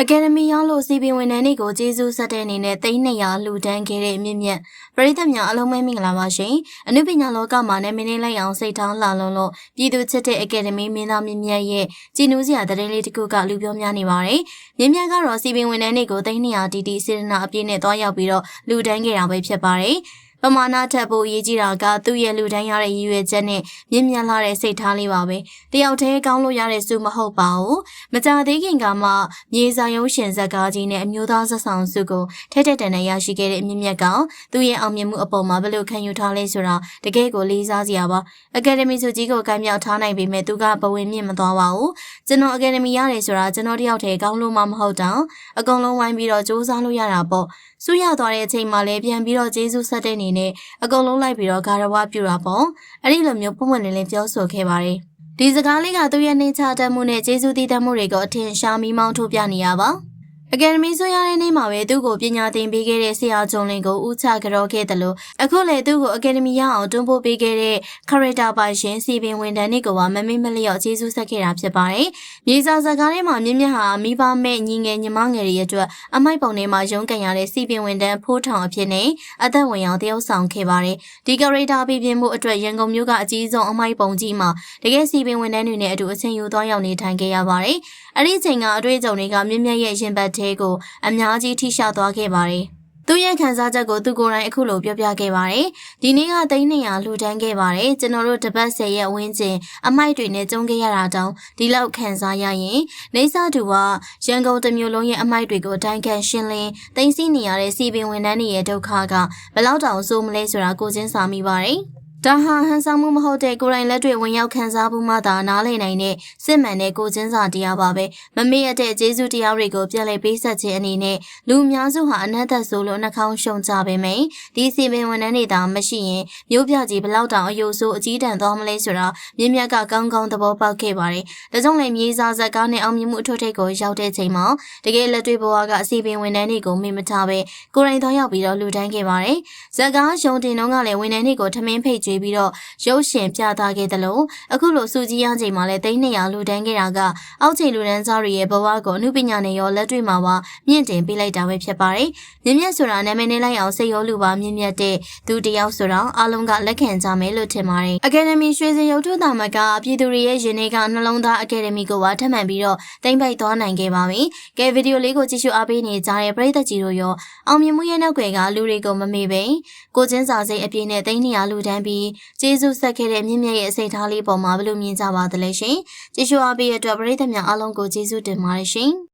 အကယ်ဒမီရောက်လို့စီပင်ဝန်ထမ်းတွေကိုကျေးဇူးဆက်တဲ့အနေနဲ့300လှူဒန်းခဲ့တဲ့မြင့်မြတ်ပရိသတ်များအလုံးမဲမင်္ဂလာပါရှင်အနုပညာလောကမှာနာမည်လေးလိုက်အောင်စိတ်ထားလှလုံးလို့ပြည်သူချစ်တဲ့အကယ်ဒမီမင်းသားမြင့်မြတ်ရဲ့ကြည်နူးစရာသတင်းလေးတစ်ခုကလူပြောများနေပါတယ်မြင့်မြတ်ကတော့စီပင်ဝန်ထမ်းတွေကို300တီတီစေတနာအပြည့်နဲ့တွားရောက်ပြီးတော့လှူဒန်းခဲ့တာပဲဖြစ်ပါတယ်ပမာဏထက်ပိုအရေးကြီးတာကသူ့ရဲ့လူတန်းရတဲ့ရည်ရွယ်ချက်နဲ့မြင့်မြတ်လာတဲ့စိတ်ထားလေးပါပဲတယောက်တည်းကောင်းလို့ရတဲ့စုမဟုတ်ပါဘူးမကြသေးခင်ကမှမြေစာရုံးရှင်ဇက်ကားကြီးနဲ့အမျိုးသားဆက်ဆောင်စုကိုထဲထဲတန်တန်ရရှိခဲ့တဲ့မြင့်မြတ်ကသူ့ရဲ့အောင်မြင်မှုအပေါ်မှာဘယ်လိုခံယူထားလဲဆိုတာတကယ်ကိုလေးစားစရာပါအကယ်ဒမီစုကြီးကိုကမ်းမြောက်ထားနိုင်ပေမဲ့သူကဘဝင်မြင့်မသွားပါဘူးကျွန်တော်အကယ်ဒမီရတယ်ဆိုတာကျွန်တော်တယောက်တည်းကောင်းလို့မှမဟုတ်တော့အကုန်လုံးဝိုင်းပြီးတော့စူးစမ်းလို့ရတာပေါ့စုရသွားတဲ့အချိန်မှာလည်းပြန်ပြီးတော့ကျေးဇူးဆက်တဲ့အနေနဲ့အကုန်လုံးလိုက်ပြီးတော့ဂါရဝပြူတာပေါ့အဲ့ဒီလိုမျိုးပုံမှန်လေးပြောဆိုခဲ့ပါတယ်ဒီစကားလေးကသူ့ရဲ့နှိမ့်ချတတ်မှုနဲ့ကျေးဇူးတည်တတ်မှုတွေကိုအထင်ရှားမိမောင်းထုတ်ပြနေရပါအကယ်ဒမီဆိုရတဲ့နေ့မှာပဲသူ့ကိုပညာသင်ပေးခဲ့တဲ့ဆရာကျော်လင်းကိုဦးချကြောခဲ့တယ်လို့အခုလည်းသူ့ကိုအကယ်ဒမီရအောင်တွန်းပို့ပေးခဲ့တဲ့ character ပိုင်ရှင်စီပင်ဝန်ထမ်းတွေကမမေ့မလျော့ကျေးဇူးဆက်ခဲ့တာဖြစ်ပါတယ်။မြေစာစကားထဲမှာမြင့်မြတ်ဟာမိဘမဲ့ညီငယ်ညီမငယ်တွေအတွက်အမိုက်ပုံထဲမှာရုန်းကန်ရတဲ့စီပင်ဝန်ထမ်းဖိုးထောင်အဖြစ်နဲ့အသက်ဝင်အောင်တရုပ်ဆောင်ခဲ့ပါတယ်။ဒီ character ပြပြမှုအတွက်ရန်ကုန်မြို့ကအကြီးဆုံးအမိုက်ပုံကြီးမှာတကယ်စီပင်ဝန်ထမ်းတွေနဲ့အတူအချိန်ယူသွားရောက်နေထိုင်ခဲ့ရပါတယ်။အဲ့ဒီအချိန်ကအတွေ့အကြုံတွေကမြင့်မြတ်ရဲ့ရင်ဘတ်ထဲကိုအများကြီးထိရှသွားခဲ့ပါတယ်။သူရဲ့ခံစားချက်ကိုသူကိုယ်တိုင်အခုလိုပြောပြခဲ့ပါတယ်။ဒီနေ့က300လှူဒန်းခဲ့ပါတယ်။ကျွန်တော်တို့တပတ်10ရက်ဝန်းကျင်အမိုက်တွေနဲ့ကျုံခဲ့ရတာတောင်ဒီလောက်ခံစားရရင်နေစာတူကရန်ကုန်တစ်မြို့လုံးရဲ့အမိုက်တွေကိုတိုင်ခံရှင်းလင်းသိမ်းဆည်းနေရတဲ့စီပင်ဝန်ထမ်းတွေရဲ့ဒုက္ခကဘယ်လောက်တောင်ဆိုးမလဲဆိုတာကိုချင်းစာမိပါတယ်။ဒါဟာဟန်ဆောင်မှုမဟုတ်တဲ့ကိုယ်တိုင်လက်တွေဝင်ရောက်ခံစားမှုမှသာနားလည်နိုင်တဲ့စစ်မှန်တဲ့ကိုချင်းစာတရားပါပဲမမေ့ရတဲ့ကျေးဇူးတရားတွေကိုပြန်လည်ပေးဆက်ခြင်းအနေနဲ့လူအများစုဟာအနတ္တဆိုလို့နှာခေါင်းရှုံကြပေမယ့်ဒီစီပင်ဝန်ထမ်းတွေသာမရှိရင်မျိုးပြကြီးဘလောက်တောင်အယုံဆိုးအကြီးတန်းသွားမလဲဆိုတာမြင့်မြတ်ကကောင်းကောင်းသဘောပေါက်ခဲ့ပါတယ်ဒါကြောင့်လည်းမြေစာဇက်ကားနဲ့အောင်မြင်မှုအထွတ်ထိပ်ကိုရောက်တဲ့ချိန်မှာတကယ်လက်တွေဘဝကစီပင်ဝန်ထမ်းတွေကိုမေ့မထားပဲကိုယ်တိုင်သွားရောက်ပြီးတော့လူတန်းခဲ့ပါတယ်ဇက်ကားရုံတင်တော့ကလည်းဝန်ထမ်းတွေကိုထမင်းဖိတ်ပြီးတော့ရုပ်ရှင်ပြသခဲ့တယ်လို့အခုလိုစုကြီးရချိန်မှာလည်း300လူတန်းခဲ့တာကအောက်ခြေလူတန်းစားတွေရဲ့ဘဝကိုအမှုပညာနဲ့ရောလက်တွေ့မှာပါမြင့်တင်ပေးလိုက်တာပဲဖြစ်ပါတယ်။မြင့်မြတ်ဆိုတာနာမည်နဲ့လိုက်အောင်စိတ်ရောလူပါမြင့်မြတ်တဲ့သူတယောက်ဆိုတော့အားလုံးကလက်ခံကြမယ်လို့ထင်ပါတယ်။အကယ်ဒမီရွှေစင်ရုပ်ထုသာမကပြည်သူတွေရဲ့ရင်ထဲကနှလုံးသားအကယ်ဒမီကိုပါထပ်မံပြီးတော့သိမ့်ပိုက်သွားနိုင်ခဲ့ပါပြီ။ကဲဗီဒီယိုလေးကိုကြည့်ရှုအားပေးနေကြတဲ့ပရိသတ်ကြီးတို့ရောအောင်မြင်မှုရဲ့နောက်ွယ်ကလူတွေကိုမမေ့ပဲကိုချင်းစာစိတ်အပြည့်နဲ့300လူတန်းပြီးကျေးဇူးဆက်ခဲ့တဲ့မြင့်မြတ်ရဲ့စိတ်ထားလေးပေါ်မှာဘယ်လိုမြင်ကြပါသလဲရှင်ကြည့်ရှုအားပေးရတဲ့အတွက်ပရိသတ်များအားလုံးကိုကျေးဇူးတင်ပါတယ်ရှင်